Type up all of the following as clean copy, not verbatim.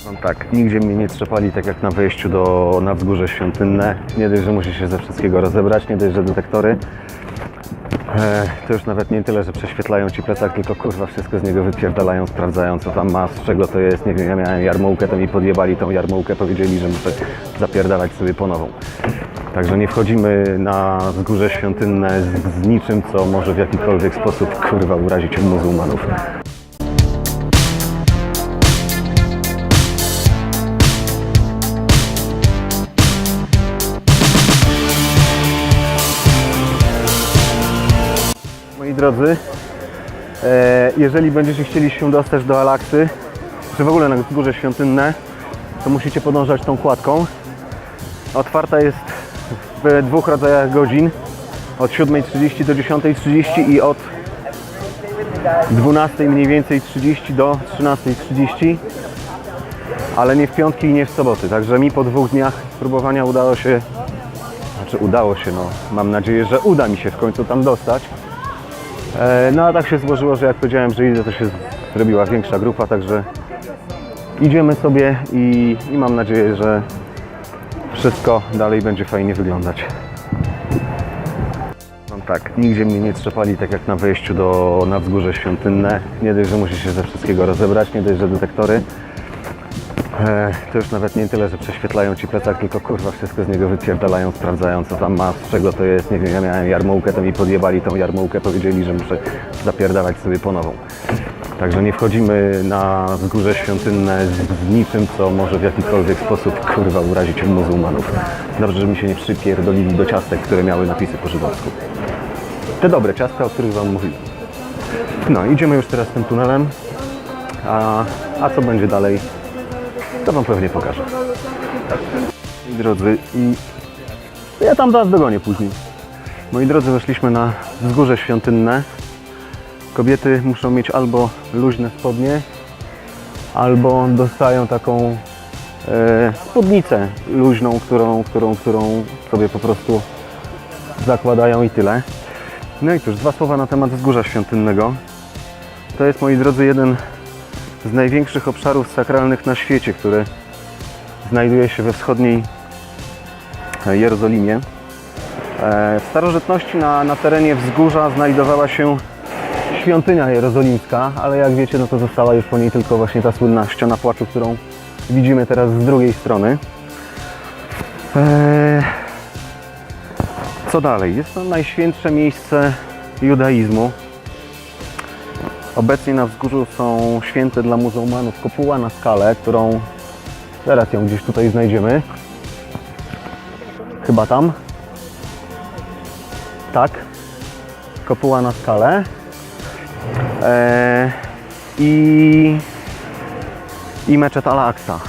No tak, nigdzie mnie nie trzepali tak jak na wejściu na wzgórze świątynne. Nie dość, że musi się ze wszystkiego rozebrać, nie dość, że detektory. To już nawet nie tyle, że prześwietlają ci plecak, tylko kurwa wszystko z niego wypierdalają, sprawdzają co tam ma, z czego to jest. Nie wiem, ja miałem jarmułkę, to mi podjebali tą jarmułkę, powiedzieli, że muszę zapierdalać sobie po nową. Także nie wchodzimy na wzgórze świątynne z niczym, co może w jakikolwiek sposób kurwa urazić muzułmanów. Moi drodzy, jeżeli będziecie chcieli się dostać do Al-Aksy, czy w ogóle na wzgórze świątynne, to musicie podążać tą kładką. Otwarta jest w dwóch rodzajach godzin, od 7:30 do 10:30 i od 12 mniej więcej 30 do 13:30, ale nie w piątki i nie w soboty. Także mi po 2 dniach próbowania udało się, no mam nadzieję, że uda mi się w końcu tam dostać. No a tak się złożyło, że jak powiedziałem, że idę, to się zrobiła większa grupa, także idziemy sobie i mam nadzieję, że wszystko dalej będzie fajnie wyglądać. No tak, nigdzie mnie nie trzepali tak jak na wejściu na wzgórze świątynne. Nie dość, że musi się ze wszystkiego rozebrać, nie dość, że detektory. To już nawet nie tyle, że prześwietlają ci plecak, tylko kurwa wszystko z niego wypierdalają, sprawdzają co tam ma, z czego to jest. Nie wiem, ja miałem jarmułkę, to mi podjebali tą jarmułkę, powiedzieli, że muszę zapierdalać sobie po nową. Także nie wchodzimy na wzgórze świątynne z niczym, co może w jakikolwiek sposób kurwa urazić muzułmanów. Dobrze, że mi się nie przypierdolili do ciastek, które miały napisy po żydowsku. Te dobre ciastka, o których wam mówiłem. No, idziemy już teraz tym tunelem, a co będzie dalej, to wam pewnie pokażę. Moi drodzy, i ja tam was dogonię później. Moi drodzy, weszliśmy na wzgórze świątynne. Kobiety muszą mieć albo luźne spodnie, albo dostają taką spódnicę luźną, którą sobie po prostu zakładają i tyle. No i cóż, 2 słowa na temat wzgórza świątynnego. To jest, moi drodzy, jeden z największych obszarów sakralnych na świecie, który znajduje się we wschodniej Jerozolimie. W starożytności na terenie wzgórza znajdowała się świątynia jerozolimska, ale jak wiecie, no to została już po niej tylko właśnie ta słynna ściana płaczu, którą widzimy teraz z drugiej strony. Co dalej? Jest to najświętsze miejsce judaizmu. Obecnie na wzgórzu są święte dla muzułmanów kopuła na skale, którą zaraz ją gdzieś tutaj znajdziemy. Chyba tam. Tak. Kopuła na skale. I meczet Al-Aksa.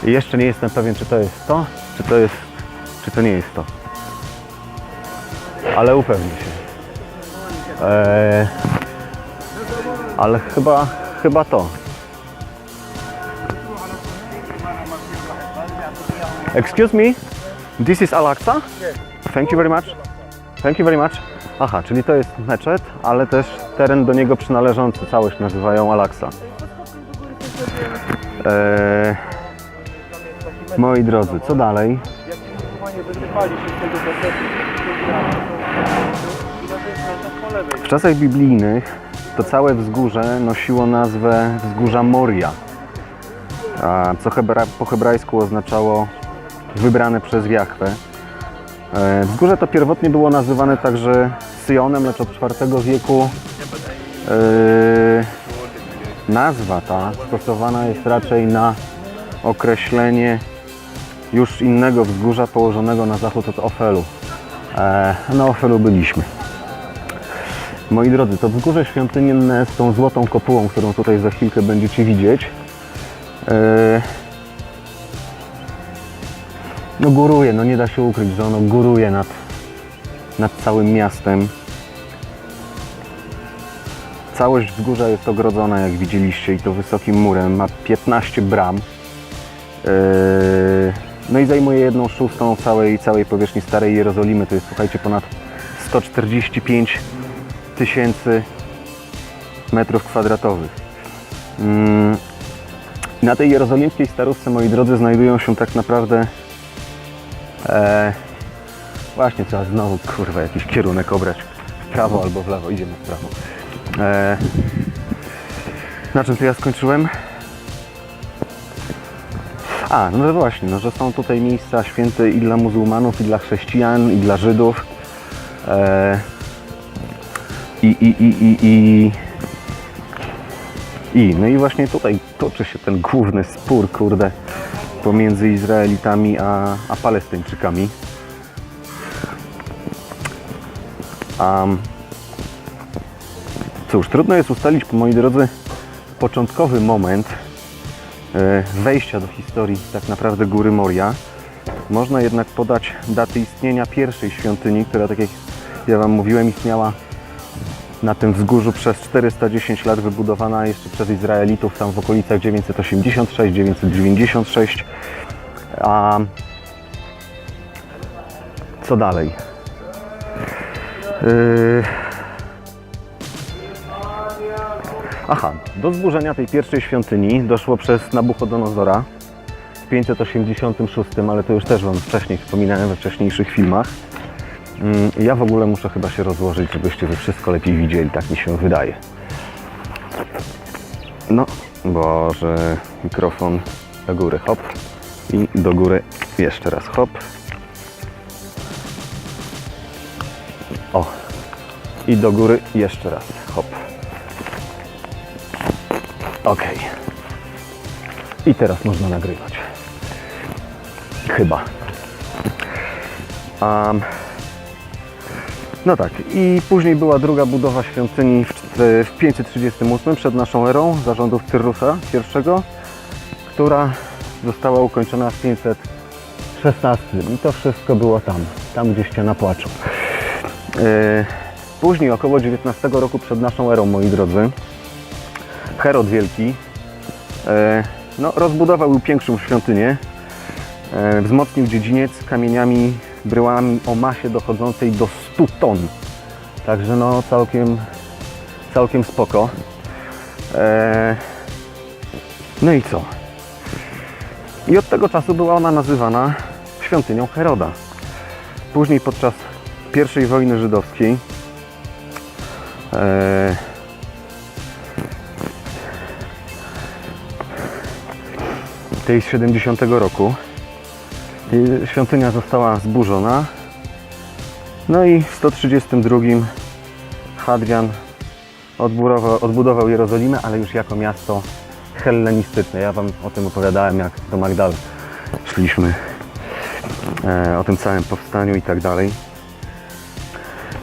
Jeszcze nie jestem pewien, czy to jest to, czy to nie jest to. Ale upewnię się. Ale chyba to. Excuse me, this is Al-Aksa? Thank you very much. Thank you very much. Aha, czyli to jest meczet, ale też teren do niego przynależący, całość nazywają Al-Aksa. Moi drodzy, co dalej? W czasach biblijnych to całe wzgórze nosiło nazwę wzgórza Moria, co po hebrajsku oznaczało wybrane przez Jahwe. Wzgórze to pierwotnie było nazywane także Syjonem, lecz od IV wieku nazwa ta stosowana jest raczej na określenie już innego wzgórza położonego na zachód od Ofelu. Na Ofelu byliśmy. Moi drodzy, to wzgórze świątynne z tą złotą kopułą, którą tutaj za chwilkę będziecie widzieć, no góruje, no nie da się ukryć, że ono góruje nad całym miastem. Całość wzgórza jest ogrodzona, jak widzieliście, i to wysokim murem, ma 15 bram. No i zajmuje 1/6 całej powierzchni Starej Jerozolimy, to jest, słuchajcie, ponad 145 000 metrów kwadratowych. Na tej jerozolimskiej starówce, moi drodzy, znajdują się tak naprawdę właśnie trzeba znowu, kurwa, jakiś kierunek obrać w prawo albo w lewo. Idziemy w prawo. Na czym to ja skończyłem? No właśnie, no, że są tutaj miejsca święte i dla muzułmanów, i dla chrześcijan, i dla Żydów. No i właśnie tutaj toczy się ten główny spór, kurde, pomiędzy Izraelitami a Palestyńczykami. Cóż, trudno jest ustalić, moi drodzy, początkowy moment wejścia do historii tak naprawdę Góry Moria. Można jednak podać daty istnienia pierwszej świątyni, która, tak jak ja Wam mówiłem, istniała na tym wzgórzu przez 410 lat, wybudowana jeszcze przez Izraelitów tam w okolicach 986-996. A co dalej? Do zburzenia tej pierwszej świątyni doszło przez Nabuchodonozora w 586, ale to już też Wam wcześniej wspominałem we wcześniejszych filmach. Ja w ogóle muszę chyba się rozłożyć, żebyście Wy wszystko lepiej widzieli, tak mi się wydaje. No, Boże, mikrofon do góry, hop, i do góry jeszcze raz, hop. O, i do góry jeszcze raz, hop. Ok. I teraz można nagrywać. Chyba. No tak, i później była druga budowa świątyni w 538 przed naszą erą, za rządów Cyrusa I, która została ukończona w 516. I to wszystko było tam gdzie ściana płaczu. Później, około 19 roku przed naszą erą, moi drodzy, Herod Wielki rozbudował i upiększył świątynię, wzmocnił dziedziniec kamieniami, bryłami o masie dochodzącej do 100 ton. Także no całkiem spoko. No i co? I od tego czasu była ona nazywana świątynią Heroda. Później podczas I wojny żydowskiej tej z 70 roku świątynia została zburzona. No i w 132 Hadrian odbudował Jerozolimę, ale już jako miasto hellenistyczne. Ja Wam o tym opowiadałem, jak do Magdal szliśmy, o tym całym powstaniu i tak dalej.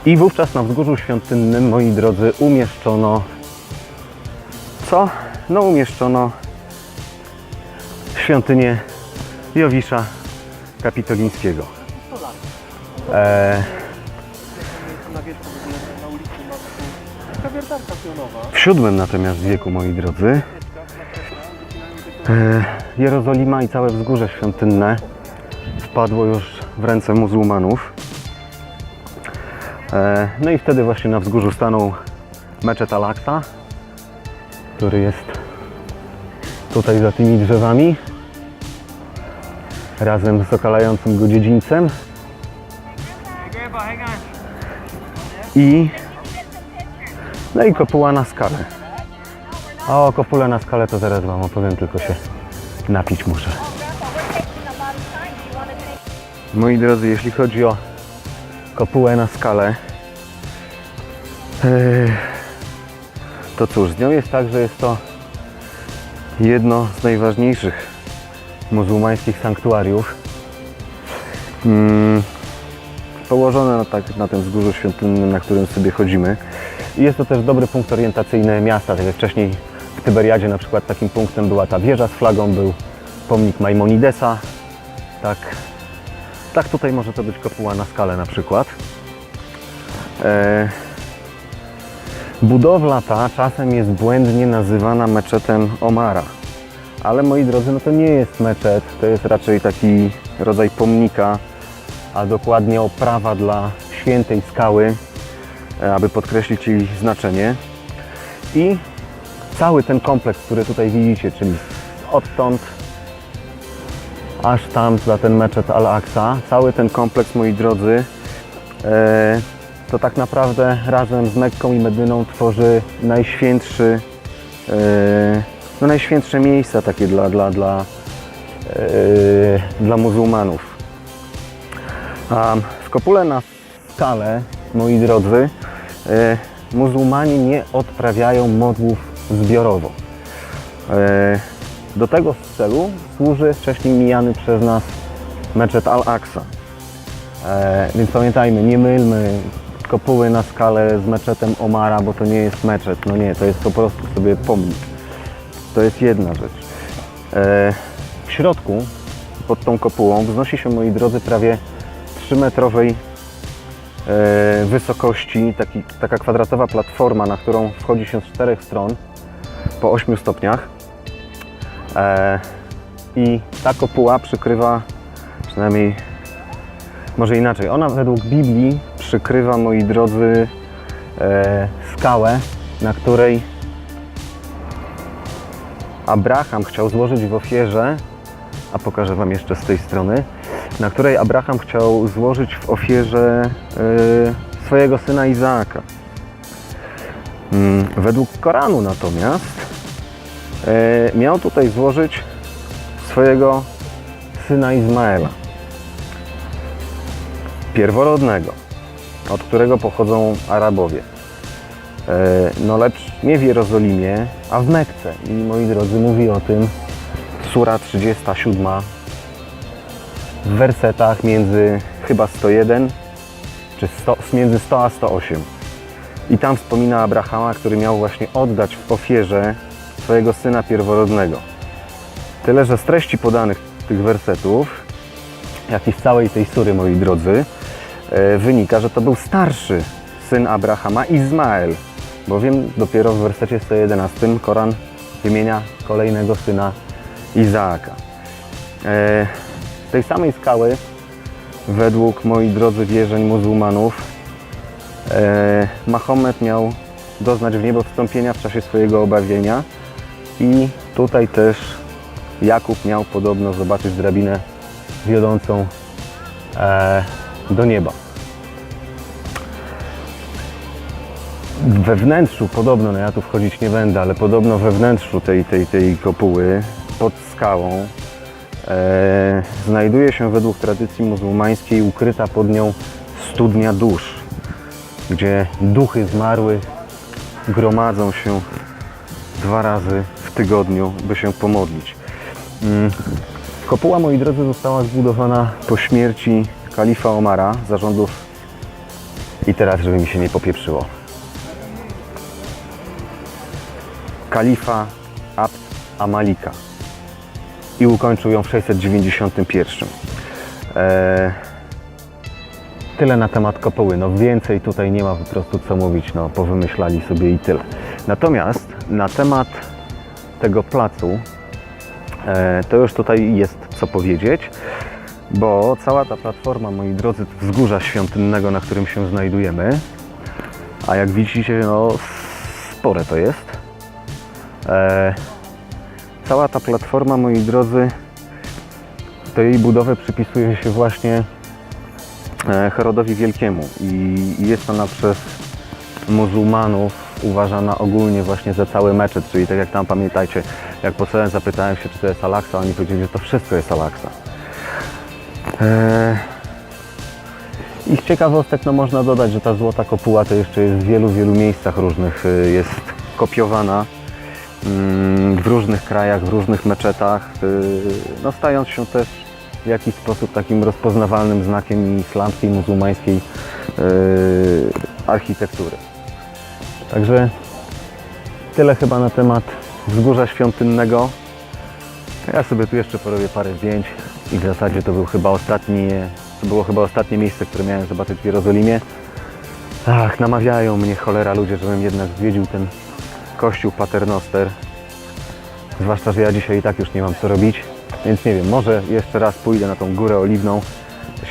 I wówczas na wzgórzu świątynnym, moi drodzy, umieszczono co? No umieszczono świątynię Jowisza Kapitolińskiego. W VII natomiast wieku, moi drodzy, Jerozolima i całe wzgórze świątynne wpadło już w ręce muzułmanów. No i wtedy właśnie na wzgórzu stanął meczet Al-Aqsa, który jest tutaj za tymi drzewami, razem z okalającym go dziedzińcem. No i kopuła na skalę. A o kopule na skalę to zaraz Wam opowiem, tylko się napić muszę. Moi drodzy, jeśli chodzi o kopułę na skalę, to cóż, z nią jest tak, że jest to jedno z najważniejszych muzułmańskich sanktuariów, położone na tym wzgórzu świątynnym, na którym sobie chodzimy. I jest to też dobry punkt orientacyjny miasta, tak jak wcześniej w Tyberiadzie na przykład takim punktem była ta wieża z flagą, był pomnik Maimonidesa. Tak tutaj może to być kopuła na skalę na przykład. Budowla ta czasem jest błędnie nazywana meczetem Omara. Ale moi drodzy, no to nie jest meczet, to jest raczej taki rodzaj pomnika, a dokładnie oprawa dla świętej skały, aby podkreślić jej znaczenie. I cały ten kompleks, który tutaj widzicie, czyli odtąd aż tam za ten meczet Al-Aqsa. Cały ten kompleks, moi drodzy, to tak naprawdę razem z Mekką i Medyną tworzy najświętsze miejsca takie dla muzułmanów. A w kopule na skale, moi drodzy, muzułmanie nie odprawiają modłów zbiorowo. Do tego celu służy wcześniej mijany przez nas meczet Al-Aqsa. Więc pamiętajmy, nie mylmy kopuły na skale z meczetem Omara, bo to nie jest meczet. No nie, to jest po prostu sobie pomnik. To jest jedna rzecz. W środku, pod tą kopułą, wznosi się, moi drodzy, prawie 3-metrowej wysokości taka kwadratowa platforma, na którą wchodzi się z 4 stron po 8 stopniach. I ta kopuła przykrywa, przynajmniej, może inaczej, ona według Biblii przykrywa, moi drodzy, skałę, na której Abraham chciał złożyć w ofierze, a pokażę Wam jeszcze z tej strony, na której Abraham chciał złożyć w ofierze swojego syna Izaaka. Według Koranu natomiast miał tutaj złożyć swojego syna Izmaela, pierworodnego, od którego pochodzą Arabowie. No lecz nie w Jerozolimie, a w Mekce. I moi drodzy, mówi o tym sura 37 w wersetach między chyba 101 czy między 100 a 108. I tam wspomina Abrahama, który miał właśnie oddać w ofierze swojego syna pierworodnego. Tyle, że z treści podanych tych wersetów, jak i z całej tej sury, moi drodzy, wynika, że to był starszy syn Abrahama, Izmael, bowiem dopiero w wersecie 111 Koran wymienia kolejnego syna Izaaka. Z tej samej skały, według, moi drodzy, wierzeń muzułmanów, Mahomet miał doznać w niebo wstąpienia w czasie swojego objawienia i tutaj też Jakub miał podobno zobaczyć drabinę wiodącą do nieba. We wnętrzu podobno, no ja tu wchodzić nie będę, ale podobno we wnętrzu tej kopuły pod skałą znajduje się według tradycji muzułmańskiej ukryta pod nią studnia dusz, gdzie duchy zmarłych gromadzą się 2 razy w tygodniu, by się pomodlić. Kopuła, moi drodzy, została zbudowana po śmierci kalifa Omara, zarządów, i teraz, żeby mi się nie popieprzyło, kalifa Abd Amalika, i ukończył ją w 691. Tyle na temat kopuły. No więcej tutaj nie ma po prostu co mówić, no powymyślali sobie i tyle. Natomiast na temat tego placu to już tutaj jest co powiedzieć, bo cała ta platforma, moi drodzy, wzgórza świątynnego, na którym się znajdujemy, a jak widzicie, no spore to jest. Cała ta platforma, moi drodzy, do jej budowę przypisuje się właśnie Herodowi Wielkiemu i jest ona przez muzułmanów uważana ogólnie właśnie za cały meczet, czyli tak jak tam, pamiętajcie, jak posłałem, zapytałem się, czy to jest Al-Aqsa, oni powiedzieli, że to wszystko jest Al-Aqsa. I z ciekawostek, no można dodać, że ta złota kopuła to jeszcze jest w wielu miejscach różnych, jest kopiowana w różnych krajach, w różnych meczetach, no stając się też w jakiś sposób takim rozpoznawalnym znakiem islamskiej, muzułmańskiej architektury. Także tyle chyba na temat wzgórza świątynnego. Ja sobie tu jeszcze porobię parę zdjęć i w zasadzie to było chyba ostatnie miejsce, które miałem zobaczyć w Jerozolimie. Ach, namawiają mnie cholera ludzie, żebym jednak zwiedził ten kościół Paternoster. Zwłaszcza, że ja dzisiaj i tak już nie mam co robić. Więc nie wiem, może jeszcze raz pójdę na tą górę oliwną,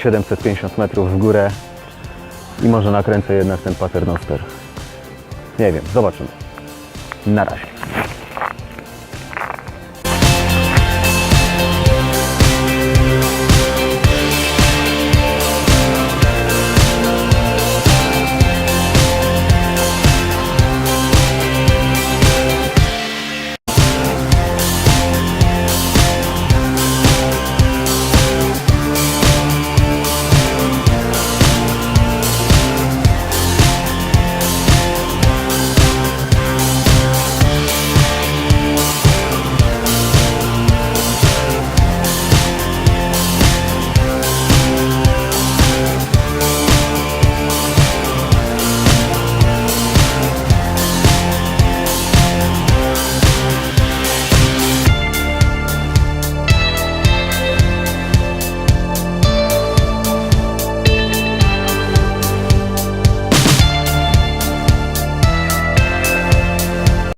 750 metrów w górę i może nakręcę jednak ten Paternoster. Nie wiem, zobaczymy. Na razie.